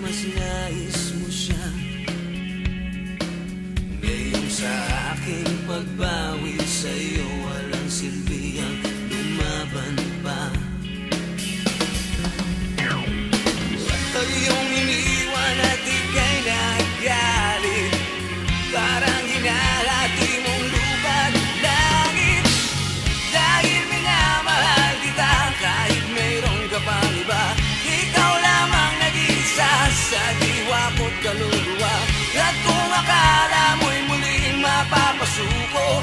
mas nais mo siya. Ngayon sa aking pagbawi sa'yo, walang silbi ang lumaban pa. At iyong iniwan at ika'y nagalit, parang hinahati mong lupa't langit. Dahil minamahal kita kahit mayroon ka pang iba, ikaw lamang nag-iisa sa diwa ko't kaluluwa. At kung akala mo'y muling mapapasuko,